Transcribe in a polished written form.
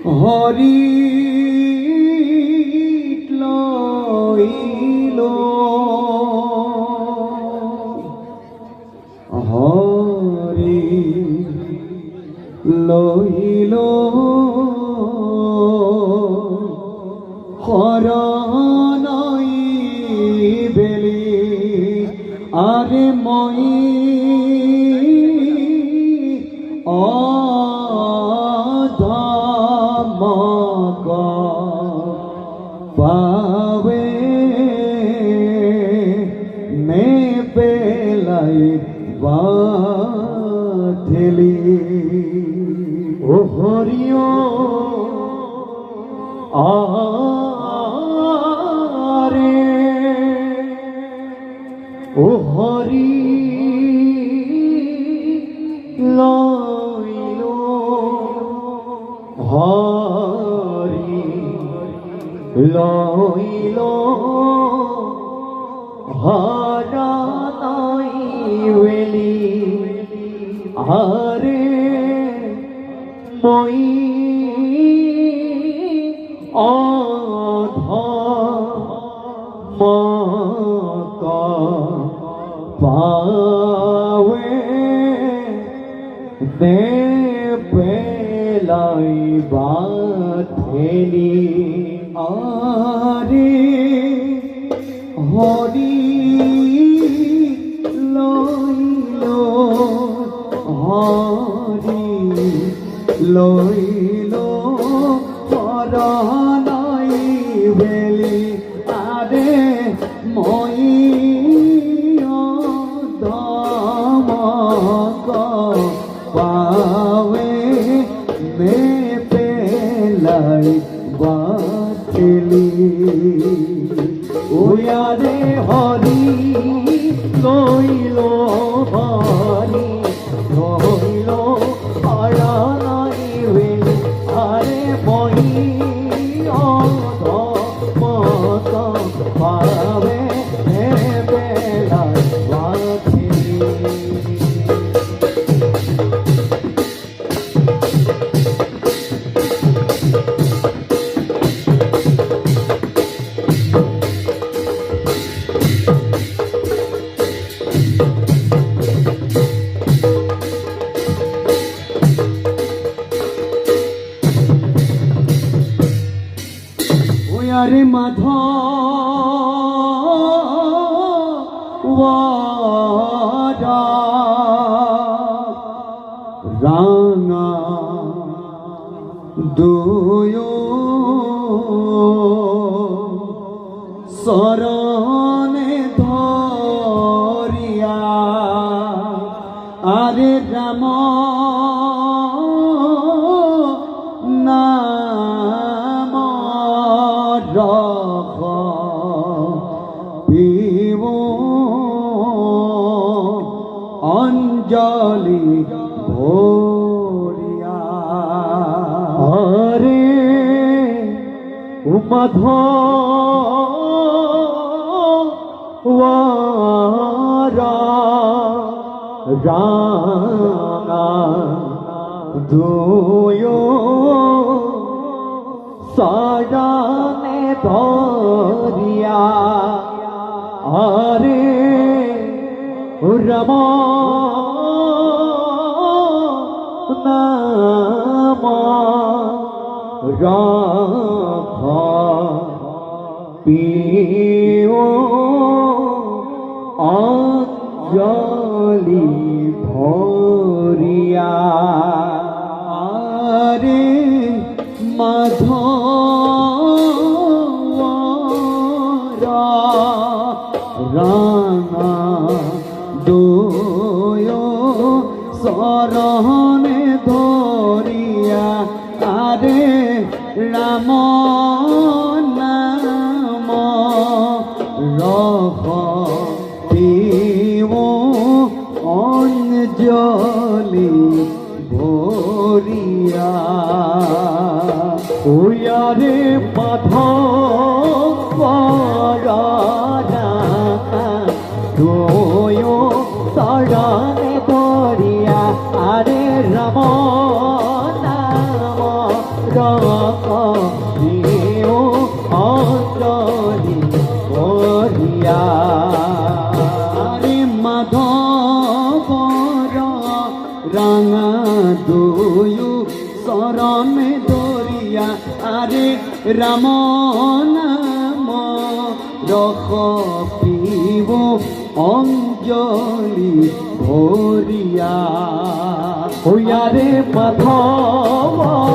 হরি লইল হরি লইল হরণই বেলি আরে মই অধমক পাবে নে পেলাই বাথেলি ও হরিও আরে ও হরি লইল হরি লইল হরণই বেলি আরে মই অধমক পাবে নে পেলাই বাথেলি আরে হরি লইল হরি লইল হরণই বেলি আরে মই অধমক পাবে নে পেলাই বাথেলি ওয়ারে হরি লইল হরি লইল হরণই বেলি আরে মই অধমক পাবে নে পেলাই বাথেলি আরে মাধব রাঙা দুয় শরণে ধরিয়া আরে রাম রখ পিব অঞ্জলি ভরিয়া হরে মাধব রাঙা দুয় শরণে ধরিয়া আরে রম নাম রখ পিও অঞ্জলি ভরিয়া আরে মাধব রাঙা দুয় শরণে ধরিয়া আরে রাম নাম রখ পিব অঞ্জলি ভরিয়া ওয়ারে মাধব রাঙা দুয় শরণে ধরিয়া আরে রম নাম দিও অঞ্জলি করিয়া রে মাধবর রাঙা দুয়ু শরণে দরিয়া আরে রাম নাম রখ পিব অঞ্জলি ভরিয়া হইয়ারে মাধব